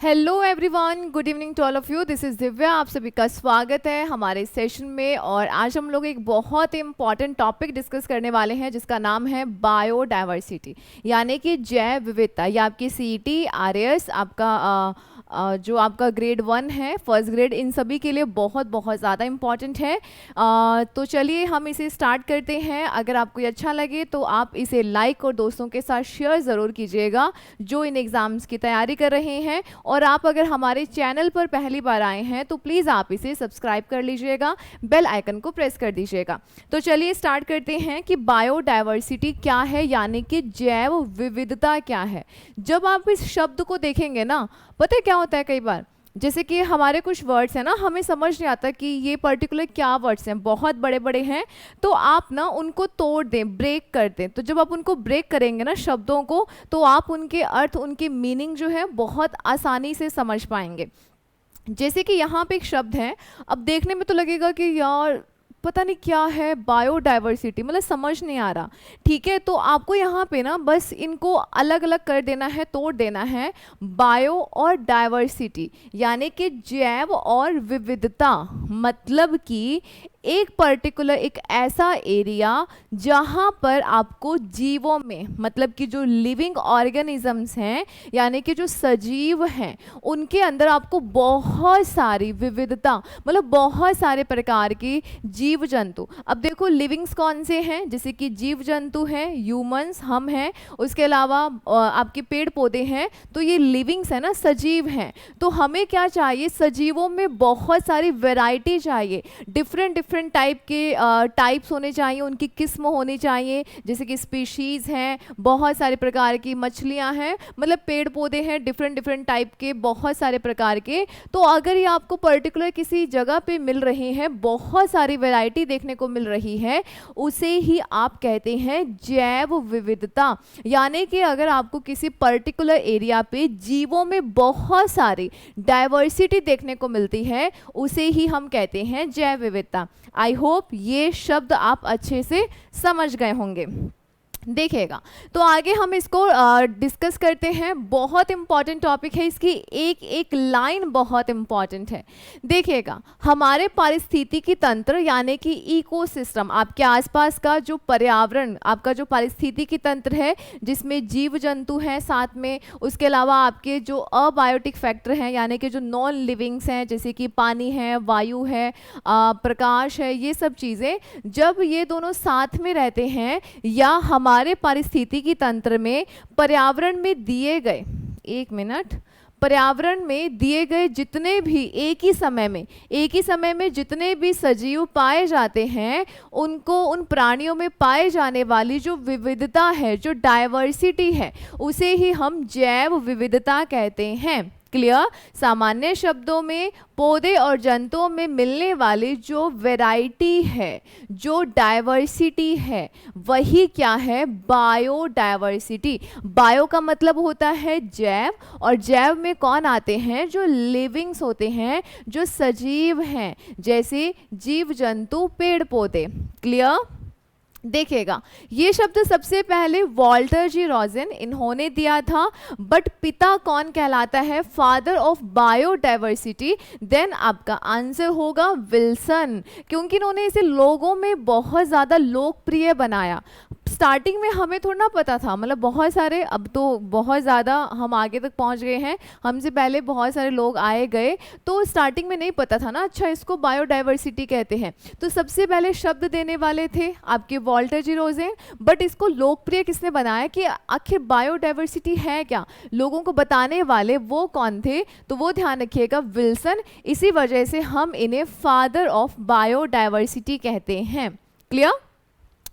Hello everyone, good evening to all of you. This is Divya. आप सभी का स्वागत है हमारे सेशन में। और आज हम लोग एक बहुत इंपॉर्टेंट टॉपिक डिस्कस करने वाले हैं जिसका नाम है बायोडाइवर्सिटी, यानी कि जैव विविधता। ये आपकी सीईटी, आरएएस, आपका जो आपका ग्रेड 1 है, फर्स्ट ग्रेड, इन सभी के लिए बहुत बहुत ज़्यादा इम्पॉर्टेंट है। तो चलिए हम इसे स्टार्ट करते हैं। अगर आपको ये अच्छा लगे तो आप इसे लाइक और दोस्तों के साथ शेयर ज़रूर कीजिएगा जो इन एग्ज़ाम्स की तैयारी कर रहे हैं। और आप अगर हमारे चैनल पर पहली बार आए हैं तो प्लीज़ आप इसे सब्सक्राइब कर लीजिएगा, बेल आइकन को प्रेस कर दीजिएगा। तो चलिए स्टार्ट करते हैं कि बायोडाइवर्सिटी क्या है, यानी कि जैव विविधता क्या है। जब आप इस शब्द को देखेंगे ना, पता है क्या होता है, कई बार जैसे कि हमारे कुछ वर्ड्स हैं ना, हमें समझ नहीं आता कि ये पर्टिकुलर क्या वर्ड्स हैं, बहुत बड़े बड़े हैं, तो आप ना उनको तोड़ दें, ब्रेक कर दें। तो जब आप उनको ब्रेक करेंगे ना शब्दों को, तो आप उनके अर्थ, उनके मीनिंग जो है बहुत आसानी से समझ पाएंगे। जैसे कि यहाँ पे एक शब्द है, अब देखने में तो लगेगा कि यार पता नहीं क्या है, बायोडाइवर्सिटी, मतलब समझ नहीं आ रहा। ठीक है, तो आपको यहाँ पे ना बस इनको अलग अलग कर देना है, तोड़ देना है। बायो और डाइवर्सिटी यानी कि जैव और विविधता, मतलब कि एक पर्टिकुलर, एक ऐसा एरिया जहाँ पर आपको जीवों में, मतलब कि जो लिविंग ऑर्गेनिजम्स हैं, यानी कि जो सजीव हैं, उनके अंदर आपको बहुत सारी विविधता, मतलब बहुत सारे प्रकार के जीव जंतु। अब देखो लिविंग्स कौन से हैं, जैसे कि जीव जंतु हैं, ह्यूमंस, हम हैं, उसके अलावा आपके पेड़ पौधे हैं, तो ये लिविंग्स है ना, सजीव हैं। तो हमें क्या चाहिए, सजीवों में बहुत सारी वैरायटी चाहिए, डिफरेंट टाइप के टाइप्स होने चाहिए, उनकी किस्म होनी चाहिए। जैसे कि स्पीशीज़ हैं, बहुत सारे प्रकार की मछलियां हैं, मतलब पेड़ पौधे हैं डिफरेंट टाइप के, बहुत सारे प्रकार के। तो अगर ये आपको पर्टिकुलर किसी जगह पे मिल रहे हैं, बहुत सारी वैरायटी देखने को मिल रही है, उसे ही आप कहते हैं जैव विविधता। यानी कि अगर आपको किसी पर्टिकुलर एरिया पे जीवों में बहुत सारी डाइवर्सिटी देखने को मिलती है, उसे ही हम कहते हैं जैव विविधता। आई होप ये शब्द आप अच्छे से समझ गए होंगे। देखिएगा, तो आगे हम इसको डिस्कस करते हैं। बहुत इंपॉर्टेंट टॉपिक है, इसकी एक एक लाइन बहुत इंपॉर्टेंट है। देखिएगा, हमारे पारिस्थितिकी तंत्र यानी कि इकोसिस्टम, आपके आसपास का जो पर्यावरण, आपका जो पारिस्थितिकी तंत्र है, जिसमें जीव जंतु हैं साथ में, उसके अलावा आपके जो अबायोटिक फैक्टर हैं, यानी कि जो नॉन लिविंग्स हैं, जैसे कि पानी है, वायु है, प्रकाश है, ये सब चीज़ें जब ये दोनों साथ में रहते हैं, या हमारे पारिस्थितिकी तंत्र में, पर्यावरण में दिए गए, एक मिनट, पर्यावरण में दिए गए जितने भी एक ही समय में जितने भी सजीव पाए जाते हैं, उनको, उन प्राणियों में पाए जाने वाली जो विविधता है, जो डाइवर्सिटी है, उसे ही हम जैव विविधता कहते हैं। क्लियर? सामान्य शब्दों में पौधे और जंतुओं में मिलने वाली जो वैरायटी है, जो डाइवर्सिटी है, वही क्या है, बायोडाइवर्सिटी। बायो का मतलब होता है जैव, और जैव में कौन आते हैं, जो लिविंग्स होते हैं, जो सजीव हैं, जैसे जीव जंतु, पेड़ पौधे। क्लियर? देखिएगा, ये शब्द सबसे पहले वॉल्टर जी रॉजन इन्होंने दिया था, बट पिता कौन कहलाता है, फादर ऑफ बायोडाइवर्सिटी, देन आपका आंसर होगा विल्सन, क्योंकि इन्होंने इसे लोगों में बहुत ज़्यादा लोकप्रिय बनाया। स्टार्टिंग में हमें थोड़ा ना पता था, मतलब बहुत सारे, अब तो बहुत ज़्यादा हम आगे तक पहुंच गए हैं, हमसे पहले बहुत सारे लोग आए गए, तो स्टार्टिंग में नहीं पता था ना, अच्छा इसको बायोडाइवर्सिटी कहते हैं। तो सबसे पहले शब्द देने वाले थे आपके वॉल्टर जी रोजेन, बट इसको लोकप्रिय किसने बनाया, कि आखिर बायोडाइवर्सिटी है क्या, लोगों को बताने वाले वो कौन थे, तो वो ध्यान रखिएगा, विल्सन। इसी वजह से हम इन्हें फादर ऑफ बायोडाइवर्सिटी कहते हैं। क्लियर?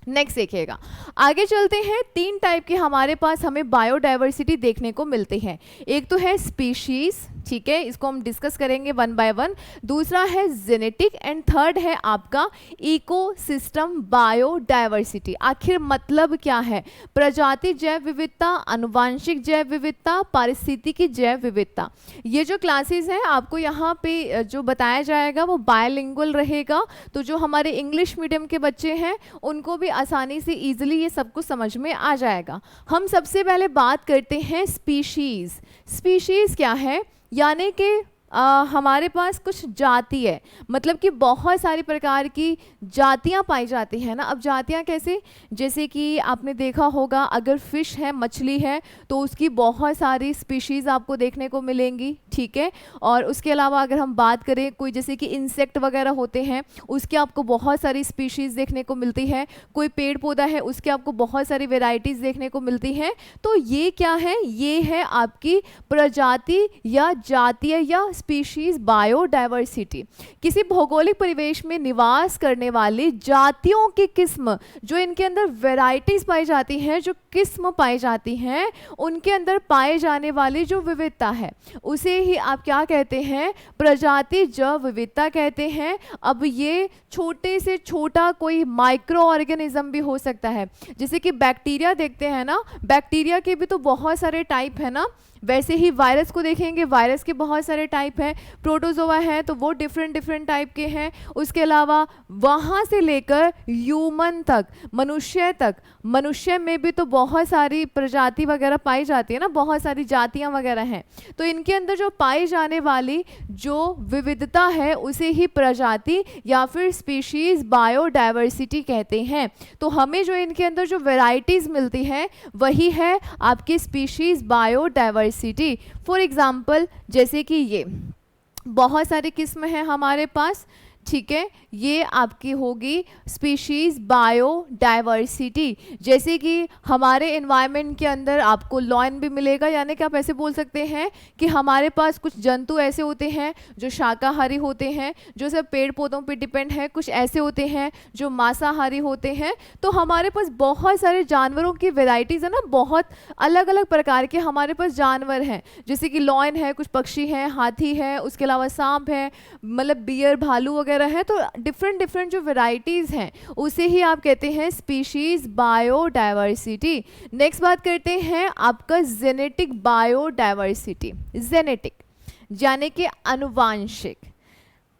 नेक्स्ट देखिएगा, आगे चलते हैं। 3 टाइप के हमारे पास हमें बायोडाइवर्सिटी देखने को मिलते हैं। एक तो है स्पीशीज, ठीक है, इसको हम डिस्कस करेंगे वन बाय वन। दूसरा है जेनेटिक, एंड थर्ड है आपका इकोसिस्टम बायोडाइवर्सिटी। आखिर मतलब क्या है, प्रजाति जैव विविधता, अनुवांशिक जैव विविधता, पारिस्थितिकी जैव विविधता। ये जो क्लासेस हैं आपको यहाँ पे जो बताया जाएगा वो बायलिंगुअल रहेगा, तो जो हमारे इंग्लिश मीडियम के बच्चे हैं उनको भी आसानी से ईजिली ये सब कुछ समझ में आ जाएगा। हम सबसे पहले बात करते हैं स्पीशीज। स्पीशीज क्या है, यानी कि हमारे पास कुछ जाति है, मतलब कि बहुत सारी प्रकार की जातियां पाई जाती हैं ना। अब जातियां कैसे, जैसे कि आपने देखा होगा अगर फिश है, मछली है, तो उसकी बहुत सारी स्पीशीज़ आपको देखने को मिलेंगी, ठीक है। और उसके अलावा अगर हम बात करें कोई जैसे कि इंसेक्ट वगैरह होते हैं, उसके आपको बहुत सारी स्पीशीज़ देखने को मिलती है। कोई पेड़ पौधा है, उसके आपको बहुत सारी वेराइटीज़ देखने को मिलती हैं। तो ये क्या है, ये है आपकी प्रजाति या जातीय या स्पीशीज बायोडायवर्सिटी। किसी भौगोलिक परिवेश में निवास करने वाली जातियों की किस्म, जो इनके अंदर वैरायटीज पाई जाती हैं, जो किस्म पाई जाती हैं, उनके अंदर पाए जाने वाली जो विविधता है, उसे ही आप क्या कहते हैं, प्रजाति जैव विविधता कहते हैं। अब ये छोटे से छोटा कोई माइक्रो ऑर्गेनिज्म भी हो सकता है, जैसे कि बैक्टीरिया देखते हैं ना, बैक्टीरिया के भी तो बहुत सारे टाइप है ना। वैसे ही वायरस को देखेंगे, वायरस के बहुत सारे टाइप हैं। प्रोटोजोआ है तो वो डिफरेंट टाइप के हैं। उसके अलावा वहाँ से लेकर ह्यूमन तक, मनुष्य तक, मनुष्य में भी तो बहुत सारी प्रजाति वगैरह पाई जाती है ना, बहुत सारी जातियाँ वगैरह हैं। तो इनके अंदर जो पाई जाने वाली जो विविधता है उसे ही प्रजाति या फिर स्पीशीज बायोडायवर्सिटी कहते हैं। तो हमें जो इनके अंदर जो वेराइटीज़ मिलती है वही है आपकी स्पीशीज बायोडायवर्सिटी। फॉर एग्जाम्पल जैसे कि ये बहुत सारी किस्म हैं हमारे पास, ठीक है, ये आपकी होगी स्पीशीज बायोडायवर्सिटी। जैसे कि हमारे एनवायरनमेंट के अंदर आपको लॉयन भी मिलेगा, यानी कि आप ऐसे बोल सकते हैं कि हमारे पास कुछ जंतु ऐसे होते हैं जो शाकाहारी होते हैं, जो सब पेड़ पौधों पे डिपेंड है, कुछ ऐसे होते हैं जो मांसाहारी होते हैं। तो हमारे पास बहुत सारे जानवरों की वेराइटीज़ है ना, बहुत अलग अलग प्रकार के हमारे पास जानवर हैं, जैसे कि लॉयन है, कुछ पक्षी हैं, हाथी है, उसके अलावा सांप है, मतलब बियर, भालू वगैरह है। तो डिफरेंट जो वेराइटीज़ हैं उसे ही आप कहते हैं स्पीशीज बायोडायवर्सिटी। नेक्स्ट बात करते हैं आपका जेनेटिक बायोडायवर्सिटी। जेनेटिक यानी कि अनुवांशिक।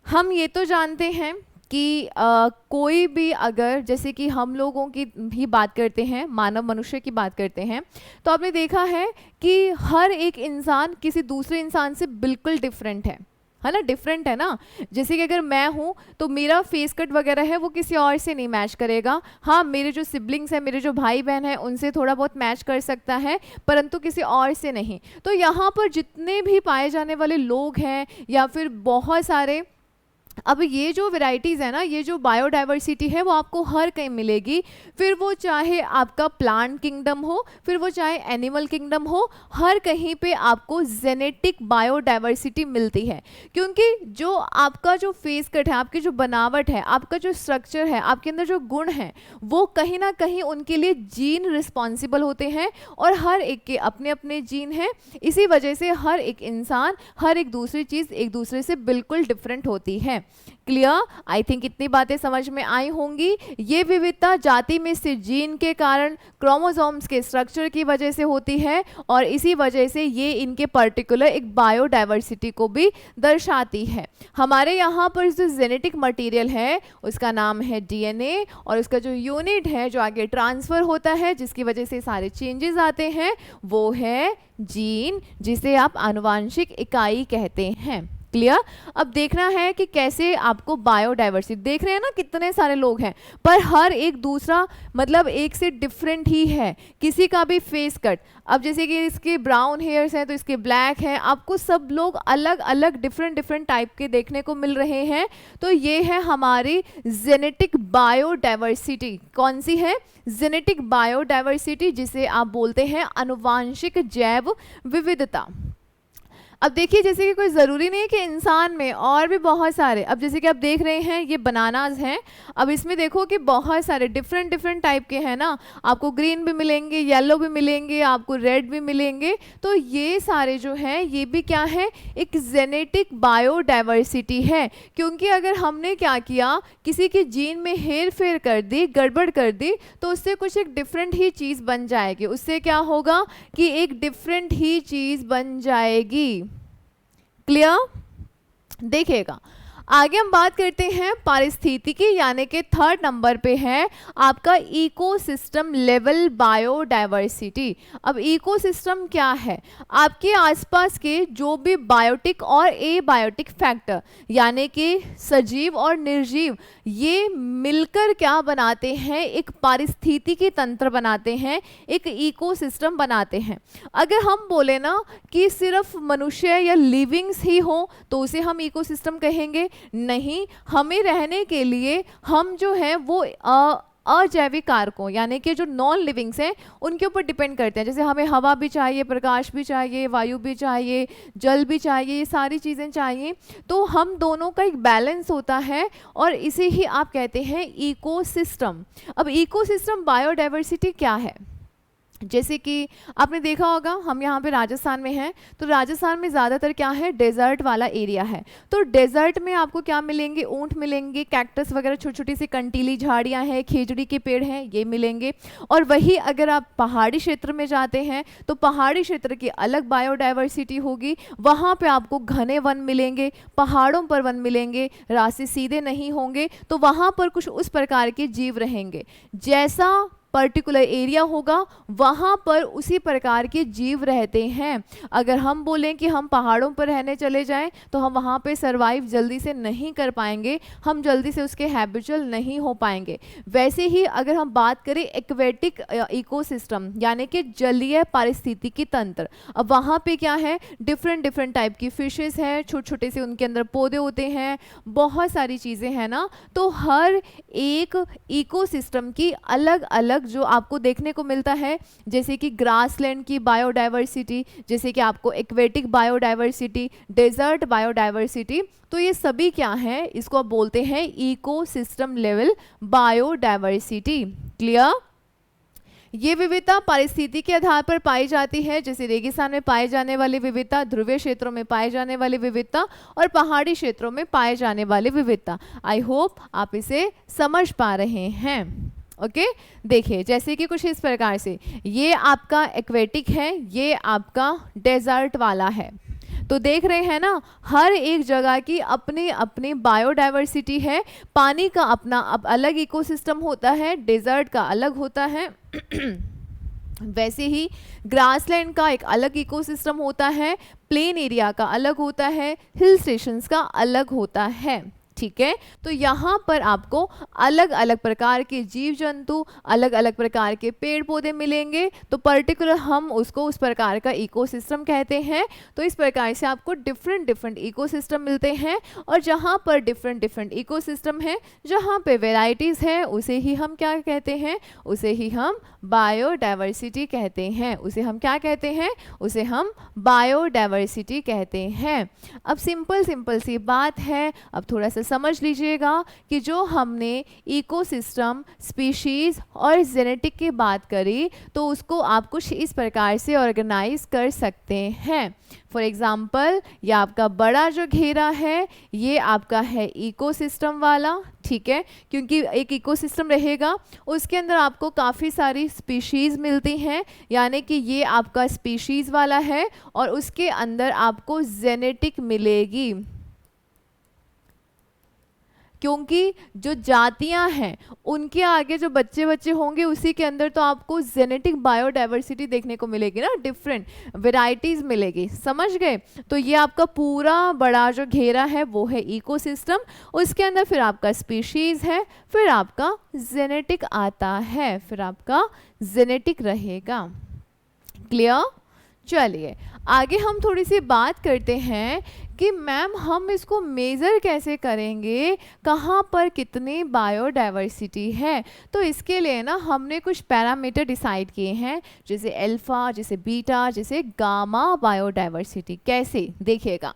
हम ये तो जानते हैं कि कोई भी अगर जैसे कि हम लोगों की भी बात करते हैं, मानव मनुष्य की बात करते हैं, तो आपने देखा है कि हर एक इंसान किसी दूसरे इंसान से बिल्कुल डिफरेंट है ना, डिफरेंट है ना। जैसे कि अगर मैं हूँ तो मेरा फेस कट वगैरह है वो किसी और से नहीं मैच करेगा। हाँ, मेरे जो सिबलिंग्स हैं, मेरे जो भाई बहन हैं, उनसे थोड़ा बहुत मैच कर सकता है, परंतु किसी और से नहीं। तो यहाँ पर जितने भी पाए जाने वाले लोग हैं या फिर बहुत सारे, अब ये जो वेराइटीज़ है ना, ये जो बायोडायवर्सिटी है वो आपको हर कहीं मिलेगी, फिर वो चाहे आपका प्लांट किंगडम हो, फिर वो चाहे एनिमल किंगडम हो, हर कहीं पे आपको जेनेटिक बायोडायवर्सिटी मिलती है। क्योंकि जो आपका जो फेस कट है, आपकी जो बनावट है, आपका जो स्ट्रक्चर है, आपके अंदर जो गुण हैं, वो कहीं ना कहीं उनके लिए जीन रिस्पॉन्सिबल होते हैं, और हर एक के अपने अपने जीन हैं। इसी वजह से हर एक इंसान, हर एक दूसरी चीज़ एक दूसरे से बिल्कुल डिफरेंट होती है। क्लियर? आई थिंक इतनी बातें समझ में आई होंगी। ये विविधता जाति में से जीन के कारण, क्रोमोसोम्स के स्ट्रक्चर की वजह से होती है, और इसी वजह से ये इनके पर्टिकुलर एक बायोडायवर्सिटी को भी दर्शाती है। हमारे यहाँ पर जो जेनेटिक मटेरियल है उसका नाम है डीएनए, और उसका जो यूनिट है जो आगे ट्रांसफ़र होता है, जिसकी वजह से सारे चेंजेस आते हैं, वो है जीन, जिसे आप आनुवांशिक इकाई कहते हैं। क्लियर? अब देखना है कि कैसे आपको बायोडायवर्सिटी, देख रहे हैं ना कितने सारे लोग हैं, पर हर एक दूसरा मतलब एक से डिफरेंट ही है। किसी का भी फेस कट, अब जैसे कि इसके ब्राउन हेयर्स हैं तो इसके ब्लैक हैं, आपको सब लोग अलग अलग डिफरेंट टाइप के देखने को मिल रहे हैं। तो ये है हमारी जेनेटिक बायोडायवर्सिटी। कौन सी है? जेनेटिक बायोडायवर्सिटी, जिसे आप बोलते हैं आनुवांशिक जैव विविधता। अब देखिए, जैसे कि कोई ज़रूरी नहीं है कि इंसान में, और भी बहुत सारे, अब जैसे कि आप देख रहे हैं ये बनानाज हैं, अब इसमें देखो कि बहुत सारे डिफरेंट टाइप के हैं ना, आपको ग्रीन भी मिलेंगे, येलो भी मिलेंगे, आपको रेड भी मिलेंगे। तो ये सारे जो हैं ये भी क्या है, एक जेनेटिक बायोडायवर्सिटी है। क्योंकि अगर हमने क्या किया, किसी के जीन में हेर फेर कर दी, गड़बड़ कर दी, तो उससे कुछ एक डिफरेंट ही चीज़ बन जाएगी। उससे क्या होगा कि एक डिफरेंट ही चीज़ बन जाएगी। क्लियर? देखिएगा, आगे हम बात करते हैं पारिस्थितिकी, यानी कि थर्ड नंबर पे है आपका इकोसिस्टम लेवल बायोडायवर्सिटी। अब इकोसिस्टम क्या है? आपके आसपास के जो भी बायोटिक और एबायोटिक फैक्टर, यानी कि सजीव और निर्जीव, ये मिलकर क्या बनाते हैं? एक पारिस्थितिकी तंत्र बनाते हैं, एक इकोसिस्टम बनाते हैं। अगर हम बोले ना कि सिर्फ मनुष्य या लिविंग्स ही हो तो उसे हम इकोसिस्टम कहेंगे? नहीं, हमें रहने के लिए हम जो है वो अजैविक कारकों, यानी कि जो नॉन लिविंग्स हैं उनके ऊपर डिपेंड करते हैं। जैसे हमें हवा भी चाहिए, प्रकाश भी चाहिए, वायु भी चाहिए, जल भी चाहिए, ये सारी चीज़ें चाहिए। तो हम दोनों का एक बैलेंस होता है और इसे ही आप कहते हैं इकोसिस्टम। अब इकोसिस्टम बायोडायवर्सिटी क्या है? जैसे कि आपने देखा होगा, हम यहाँ पे राजस्थान में हैं, तो राजस्थान में ज़्यादातर क्या है? डेजर्ट वाला एरिया है। तो डेजर्ट में आपको क्या मिलेंगे? ऊंट मिलेंगे, कैक्टस वगैरह, छोटी छोटी सी कंटीली झाड़ियाँ हैं, खेजड़ी के पेड़ हैं, ये मिलेंगे। और वही अगर आप पहाड़ी क्षेत्र में जाते हैं तो पहाड़ी क्षेत्र की अलग बायोडायवर्सिटी होगी। वहाँ पर आपको घने वन मिलेंगे, पहाड़ों पर वन मिलेंगे, रास्ते सीधे नहीं होंगे, तो वहाँ पर कुछ उस प्रकार के जीव रहेंगे। जैसा पर्टिकुलर एरिया होगा वहाँ पर उसी प्रकार के जीव रहते हैं। अगर हम बोलें कि हम पहाड़ों पर रहने चले जाएं तो हम वहाँ पे सरवाइव जल्दी से नहीं कर पाएंगे, हम जल्दी से उसके हैबिचुअल नहीं हो पाएंगे। वैसे ही अगर हम बात करें एक्वेटिक इकोसिस्टम, यानी कि जलीय पारिस्थितिकी तंत्र, अब वहाँ पे क्या है? डिफरेंट डिफरेंट टाइप की फिशेस हैं, छोटे छोटे से उनके अंदर पौधे होते हैं, बहुत सारी चीज़ें हैं ना। तो हर एक इकोसिस्टम की अलग अलग जो आपको देखने को मिलता है, जैसे कि ग्रासलैंड की बायोडायवर्सिटी, जैसे कि आपको एक्वेटिक बायोडायवर्सिटी, डेजर्ट बायोडायवर्सिटी, तो ये सभी क्या है? इसको आप बोलते हैं इकोसिस्टम लेवल बायोडायवर्सिटी। क्लियर? ये विविधता पारिस्थिति के आधार पर पाई जाती है, जैसे रेगिस्तान में पाए जाने वाली विविधता, ध्रुवीय क्षेत्रों में पाए जाने वाली विविधता और पहाड़ी क्षेत्रों में पाए जाने वाली विविधता। आई होप आप इसे समझ पा रहे हैं। ओके देखिए, जैसे कि कुछ इस प्रकार से, ये आपका एक्वेटिक है, ये आपका डेजर्ट वाला है। तो देख रहे हैं ना, हर एक जगह की अपनी अपनी बायोडायवर्सिटी है। पानी का अपना अब अलग इकोसिस्टम होता है, डेजर्ट का अलग होता है। वैसे ही ग्रासलैंड का एक अलग इकोसिस्टम होता है, प्लेन एरिया का अलग होता है, हिल स्टेशंस का अलग होता है। ठीक है, तो यहाँ पर आपको अलग अलग प्रकार के जीव जंतु, अलग अलग प्रकार के पेड़ पौधे मिलेंगे। तो पर्टिकुलर हम उसको उस प्रकार का इकोसिस्टम कहते हैं। तो इस प्रकार से आपको डिफरेंट डिफरेंट इकोसिस्टम मिलते हैं, और जहाँ पर डिफरेंट डिफरेंट इकोसिस्टम है, जहाँ पे वेराइटीज़ है, उसे ही हम क्या कहते हैं? उसे ही हम बायोडायवर्सिटी कहते हैं। उसे हम क्या कहते हैं? उसे हम बायोडायवर्सिटी कहते हैं। अब सिंपल सिंपल सी बात है, अब थोड़ा सा समझ लीजिएगा कि जो हमने इकोसिस्टम, स्पीशीज और जेनेटिक की बात करी, तो उसको आप कुछ इस प्रकार से ऑर्गेनाइज कर सकते हैं। फॉर एग्जाम्पल, ये आपका बड़ा जो घेरा है, ये आपका है इकोसिस्टम वाला। ठीक है, क्योंकि एक इकोसिस्टम रहेगा, उसके अंदर आपको काफ़ी सारी स्पीशीज़ मिलती हैं, यानी कि ये आपका स्पीशीज़ वाला है, और उसके अंदर आपको जेनेटिक मिलेगी, क्योंकि जो जातियां हैं उनके आगे जो बच्चे बच्चे होंगे, उसी के अंदर तो आपको जेनेटिक बायोडायवर्सिटी देखने को मिलेगी ना, डिफरेंट वेराइटीज़ मिलेगी। समझ गए? तो ये आपका पूरा बड़ा जो घेरा है वो है इकोसिस्टम, उसके अंदर फिर आपका स्पीशीज़ है, फिर आपका जेनेटिक आता है, फिर आपका जेनेटिक रहेगा। क्लियर? चलिए आगे हम थोड़ी सी बात करते हैं कि मैम हम इसको मेज़र कैसे करेंगे, कहाँ पर कितनी बायोडायवर्सिटी है। तो इसके लिए ना हमने कुछ पैरामीटर डिसाइड किए हैं, जैसे अल्फ़ा, जैसे बीटा, जैसे गामा बायोडायवर्सिटी। कैसे? देखिएगा,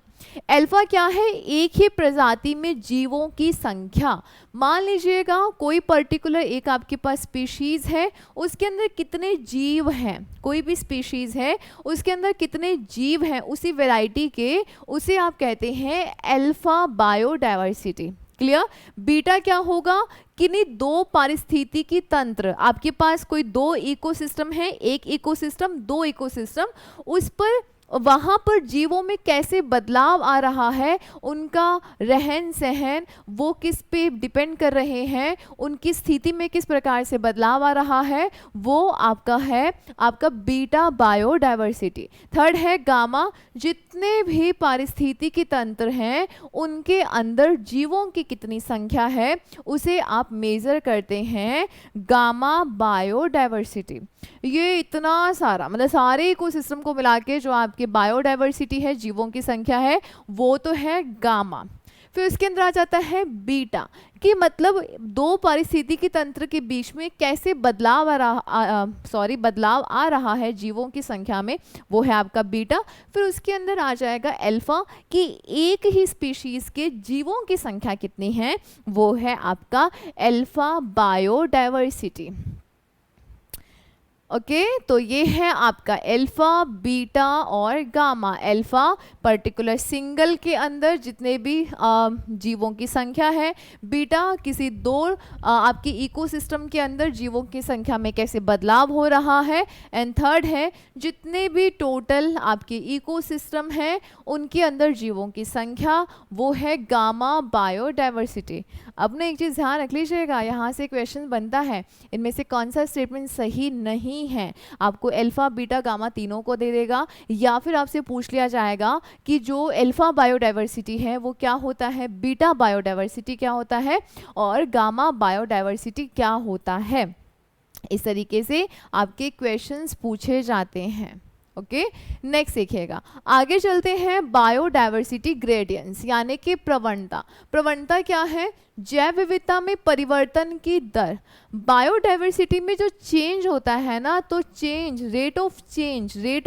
अल्फा क्या है? एक ही प्रजाति में जीवों की संख्या। मान लीजिएगा कोई पर्टिकुलर एक आपके पास स्पीशीज है, उसके अंदर कितने जीव हैं, कोई भी स्पीशीज है उसके अंदर कितने जीव हैं उसी वैरायटी के, उसे आप कहते हैं अल्फा बायोडायवर्सिटी। क्लियर? बीटा क्या होगा? किन्हीं दो पारिस्थितिकी तंत्र, आपके पास कोई दो इकोसिस्टम है, एक इकोसिस्टम, दो इकोसिस्टम, उस पर वहाँ पर जीवों में कैसे बदलाव आ रहा है, उनका रहन सहन वो किस पे डिपेंड कर रहे हैं, उनकी स्थिति में किस प्रकार से बदलाव आ रहा है, वो आपका है आपका बीटा बायोडायवर्सिटी। थर्ड है गामा, जितने भी पारिस्थितिकी तंत्र हैं उनके अंदर जीवों की कितनी संख्या है उसे आप मेजर करते हैं गामा बायोडायवर्सिटी। ये इतना सारा मतलब सारे इकोसिस्टम को मिला के जो आपके बायोडायवर्सिटी है, जीवों की संख्या है, वो तो है गामा। फिर उसके अंदर आ जाता है बीटा, कि मतलब दो पारिस्थितिकी तंत्र के बीच में कैसे बदलाव बदलाव आ रहा है जीवों की संख्या में, वो है आपका बीटा। फिर उसके अंदर आ जाएगा अल्फा, कि एक ही स्पीशीज के जीवों की संख्या कितनी है, वो है आपका अल्फा बायोडायवर्सिटी। ओके तो ये है आपका अल्फा, बीटा और गामा। अल्फा पर्टिकुलर सिंगल के अंदर जितने भी जीवों की संख्या है, बीटा किसी दो आपकी इकोसिस्टम के अंदर जीवों की संख्या में कैसे बदलाव हो रहा है, एंड थर्ड है जितने भी टोटल आपके इकोसिस्टम है उनके अंदर जीवों की संख्या, वो है गामा बायोडायवर्सिटी। अब ना एक चीज़ ध्यान रख लीजिएगा, यहाँ से क्वेश्चन बनता है इनमें से कौन सा स्टेटमेंट सही नहीं है, आपको अल्फा बीटा गामा तीनों को दे देगा, या फिर आपसे पूछ लिया जाएगा कि जो अल्फा बायोडायवर्सिटी है वो क्या होता है, बीटा बायोडायवर्सिटी क्या होता है, और गामा बायोडायवर्सिटी क्या होता है। इस तरीके से आपके क्वेश्चंस पूछे जाते हैं। ओके नेक्स्ट देखिएगा, आगे चलते हैं बायोडायवर्सिटी ग्रेडियंट्स यानी कि प्रवणता। प्रवणता क्या है, जैव विविधता में परिवर्तन की दर। बायोडायवर्सिटी में जो चेंज होता है ना, तो चेंज रेट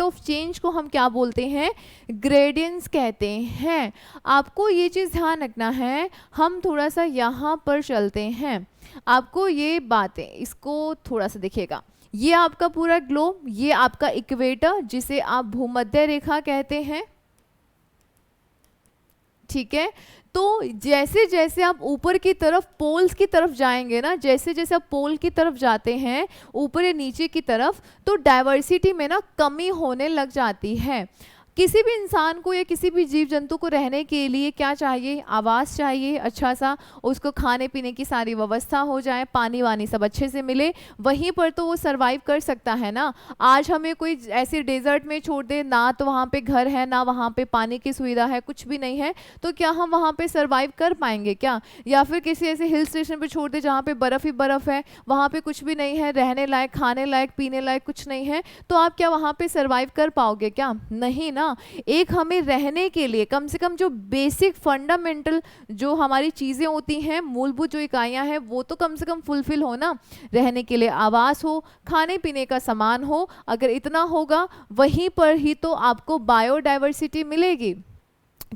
ऑफ चेंज को हम क्या बोलते हैं, ग्रेडियंट्स कहते हैं। आपको ये चीज़ ध्यान रखना है, हम थोड़ा सा यहाँ पर चलते हैं, आपको ये बातें इसको थोड़ा सा देखिएगा। ये आपका पूरा ग्लोब, ये आपका इक्वेटर जिसे आप भूमध्य रेखा कहते हैं, ठीक है। तो जैसे जैसे आप ऊपर की तरफ पोल्स की तरफ जाएंगे ना, जैसे जैसे आप पोल की तरफ जाते हैं ऊपर या नीचे की तरफ, तो डाइवर्सिटी में ना कमी होने लग जाती है। किसी भी इंसान को या किसी भी जीव जंतु को रहने के लिए क्या चाहिए, आवास चाहिए अच्छा सा, उसको खाने पीने की सारी व्यवस्था हो जाए, पानी वानी सब अच्छे से मिले, वहीं पर तो वो सरवाइव कर सकता है ना। आज हमें कोई ऐसे डेजर्ट में छोड़ दे, ना तो वहाँ पे घर है ना वहाँ पे पानी की सुविधा है, कुछ भी नहीं है, तो क्या हम वहाँ पे सरवाइव कर पाएंगे क्या। या फिर किसी ऐसे हिल स्टेशन पे छोड़ दे जहाँ पे बर्फ़ ही बर्फ़ है, वहाँ पे कुछ भी नहीं है, रहने लायक खाने लायक पीने लायक कुछ नहीं है, तो आप क्या वहाँ पे सरवाइव कर पाओगे क्या, नहीं ना। एक हमें रहने के लिए कम से कम जो बेसिक फंडामेंटल जो हमारी चीज़ें होती हैं, मूलभूत जो इकाइयां हैं, वो तो कम से कम फुलफिल हो ना। रहने के लिए आवास हो, खाने पीने का सामान हो, अगर इतना होगा वहीं पर ही तो आपको बायोडायवर्सिटी मिलेगी,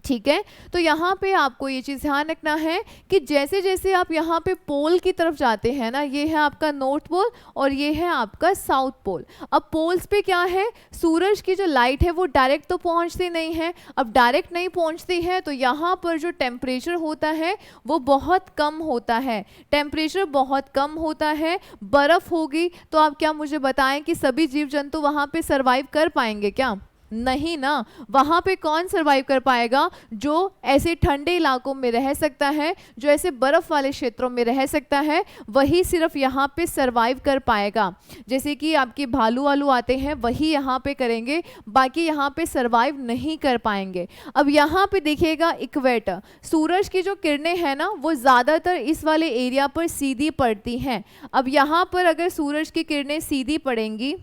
ठीक है। तो यहाँ पे आपको ये चीज़ ध्यान रखना है कि जैसे जैसे आप यहाँ पे पोल की तरफ जाते हैं ना, ये है आपका नॉर्थ पोल और ये है आपका साउथ पोल। अब पोल्स पे क्या है, सूरज की जो लाइट है वो डायरेक्ट तो पहुँचती नहीं है। अब डायरेक्ट नहीं पहुँचती है तो यहाँ पर जो टेम्परेचर होता है वो बहुत कम होता है, टेम्परेचर बहुत कम होता है। बर्फ़ होगी तो आप क्या मुझे बताएं कि सभी जीव जंतु वहाँ पे सरवाइव कर पाएंगे क्या, नहीं ना। वहाँ पे कौन सरवाइव कर पाएगा, जो ऐसे ठंडे इलाकों में रह सकता है, जो ऐसे बर्फ़ वाले क्षेत्रों में रह सकता है, वही सिर्फ यहाँ पे सरवाइव कर पाएगा। जैसे कि आपके भालू वालू आते हैं वही यहाँ पे करेंगे, बाकी यहाँ पे सरवाइव नहीं कर पाएंगे। अब यहाँ पे देखिएगा इक्वेटर, सूरज की जो किरणें हैं ना वो ज़्यादातर इस वाले एरिया पर सीधी पड़ती हैं। अब यहाँ पर अगर सूरज की किरणें सीधी पड़ेंगी,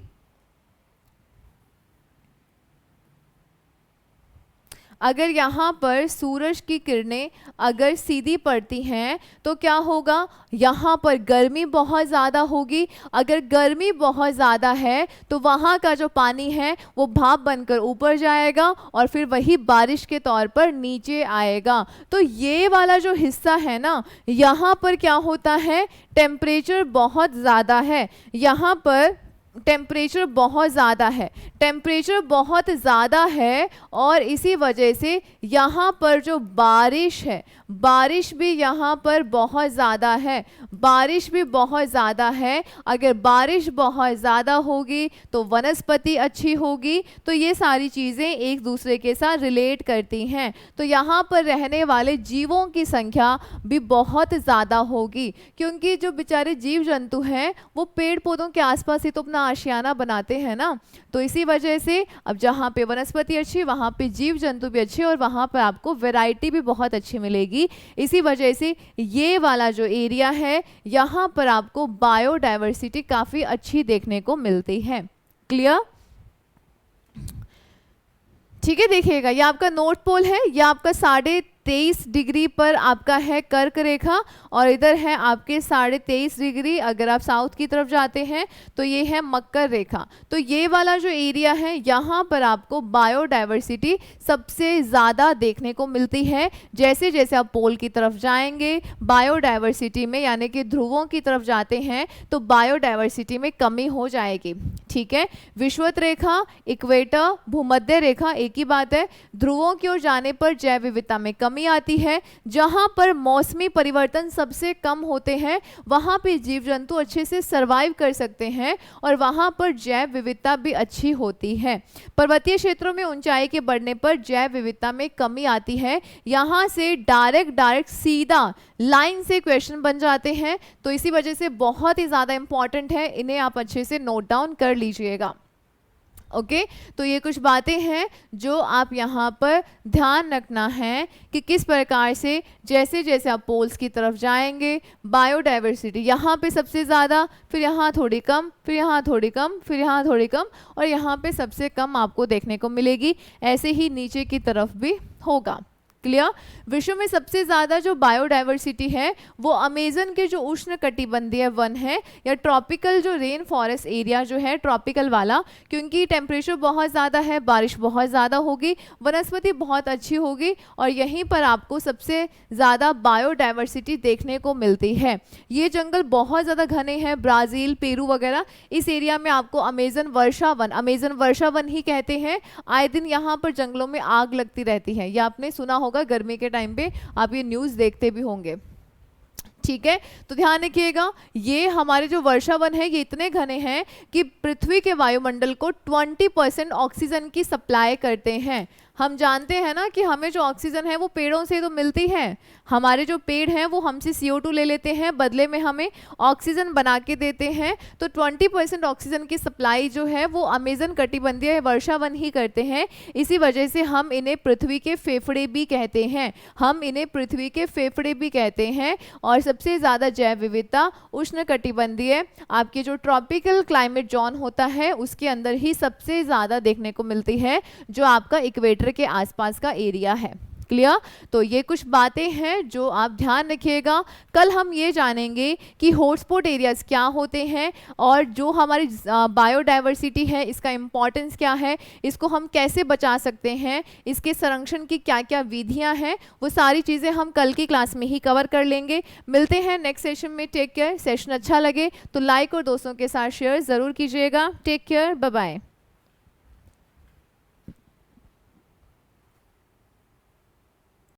अगर यहाँ पर सूरज की किरणें अगर सीधी पड़ती हैं तो क्या होगा, यहाँ पर गर्मी बहुत ज़्यादा होगी। अगर गर्मी बहुत ज़्यादा है तो वहाँ का जो पानी है वो भाप बनकर ऊपर जाएगा और फिर वही बारिश के तौर पर नीचे आएगा। तो ये वाला जो हिस्सा है ना, यहाँ पर क्या होता है, टेम्परेचर बहुत ज़्यादा है, यहाँ पर टेम्परेचर बहुत ज़्यादा है, टेम्परेचर बहुत ज़्यादा है और इसी वजह से यहाँ पर जो बारिश है, बारिश भी यहाँ पर बहुत ज़्यादा है, बारिश भी बहुत ज़्यादा है। अगर बारिश बहुत ज़्यादा होगी तो वनस्पति अच्छी होगी, तो ये सारी चीज़ें एक दूसरे के साथ रिलेट करती हैं। तो यहाँ पर रहने वाले जीवों की संख्या भी बहुत ज़्यादा होगी, क्योंकि जो बेचारे जीव जंतु हैं वो पेड़ पौधों के आसपास ही तो अपना आशियाना बनाते हैं ना। तो इसी वजह से अब जहाँ पे वनस्पति अच्छी, वहाँ पे जीव जंतु भी अच्छे और वहाँ पर आपको वैरायटी भी बहुत अच्छी मिलेगी। इसी वजह से ये वाला जो एरिया है, यहाँ पर आपको बायोडायवर्सिटी काफ़ी अच्छी देखने को मिलती है। क्लियर? ठीक है, देखिएगा ये आपका नॉर्थ पोल है, ये आपका 23.5 डिग्री पर आपका है कर्क रेखा और इधर है आपके 23.5 डिग्री। अगर आप साउथ की तरफ जाते हैं तो ये है मकर रेखा। तो ये वाला जो एरिया है, यहाँ पर आपको बायोडायवर्सिटी सबसे ज़्यादा देखने को मिलती है। जैसे जैसे आप पोल की तरफ जाएंगे बायोडायवर्सिटी में, यानी कि ध्रुवों की तरफ जाते हैं, तो बायोडायवर्सिटी में कमी हो जाएगी। ठीक है, विषुवत रेखा, इक्वेटर, भूमध्य रेखा एक ही बात है। ध्रुवों की ओर जाने पर जैव विविधता में कमी आती है। जहां पर मौसमी परिवर्तन सबसे कम होते हैं वहां पे जीव जंतु अच्छे से सरवाइव कर सकते हैं और वहां पर जैव विविधता भी अच्छी होती है। पर्वतीय क्षेत्रों में ऊंचाई के बढ़ने पर जैव विविधता में कमी आती है। यहां से डायरेक्ट सीधा लाइन से क्वेश्चन बन जाते हैं, तो इसी वजह से बहुत ही ज़्यादा इंपॉर्टेंट है, इन्हें आप अच्छे से नोट डाउन कर लीजिएगा। ओके, तो ये कुछ बातें हैं जो आप यहाँ पर ध्यान रखना है कि किस प्रकार से जैसे जैसे आप पोल्स की तरफ जाएंगे बायोडायवर्सिटी यहाँ पे सबसे ज़्यादा, फिर यहाँ थोड़ी कम, फिर यहाँ थोड़ी कम, फिर यहाँ थोड़ी कम और यहाँ पे सबसे कम आपको देखने को मिलेगी। ऐसे ही नीचे की तरफ भी होगा। क्लियर? विश्व में सबसे ज़्यादा जो बायोडायवर्सिटी है वो अमेजन के जो उष्ण कटिबंधीय वन है या ट्रॉपिकल जो रेन फॉरेस्ट एरिया जो है ट्रॉपिकल वाला, क्योंकि टेम्परेचर बहुत ज़्यादा है, बारिश बहुत ज़्यादा होगी, वनस्पति बहुत अच्छी होगी और यहीं पर आपको सबसे ज़्यादा बायोडायवर्सिटी देखने को मिलती है। ये जंगल बहुत ज़्यादा घने हैं, ब्राज़ील, पेरू वगैरह इस एरिया में आपको अमेजन वर्षा वन ही कहते हैं। आए दिन यहाँ पर जंगलों में आग लगती रहती है, यह आपने सुना होगा, गर्मी के टाइम पे आप ये न्यूज़ देखते भी होंगे। ठीक है, तो ध्यान रखिएगा ये हमारे जो वर्षा वन है ये इतने घने हैं कि पृथ्वी के वायुमंडल को 20% ऑक्सीजन की सप्लाई करते हैं। हम जानते हैं ना कि हमें जो ऑक्सीजन है वो पेड़ों से तो मिलती है, हमारे जो पेड़ हैं वो हमसे CO2 ले लेते हैं, बदले में हमें ऑक्सीजन बना के देते हैं। तो 20% ऑक्सीजन की सप्लाई जो है वो अमेजन कटिबंधीय वर्षा वन ही करते हैं। इसी वजह से हम इन्हें पृथ्वी के फेफड़े भी कहते हैं, हम इन्हें पृथ्वी के फेफड़े भी कहते हैं। और सबसे ज़्यादा जैव विविधता उष्ण कटिबंधीय आपके जो ट्रॉपिकल क्लाइमेट जोन होता है उसके अंदर ही सबसे ज़्यादा देखने को मिलती है, जो आपका इक्वेटर के आसपास का एरिया है। क्लियर? तो ये कुछ बातें हैं जो आप ध्यान रखिएगा। कल हम ये जानेंगे कि हॉटस्पॉट एरियाज क्या होते हैं और जो हमारी बायोडायवर्सिटी है इसका इम्पॉर्टेंस क्या है, इसको हम कैसे बचा सकते हैं, इसके संरक्षण की क्या क्या विधियां हैं, वो सारी चीज़ें हम कल की क्लास में ही कवर कर लेंगे। मिलते हैं नेक्स्ट सेशन में। Take care. सेशन अच्छा लगे तो लाइक और दोस्तों के साथ शेयर ज़रूर कीजिएगा। Take care, bye bye.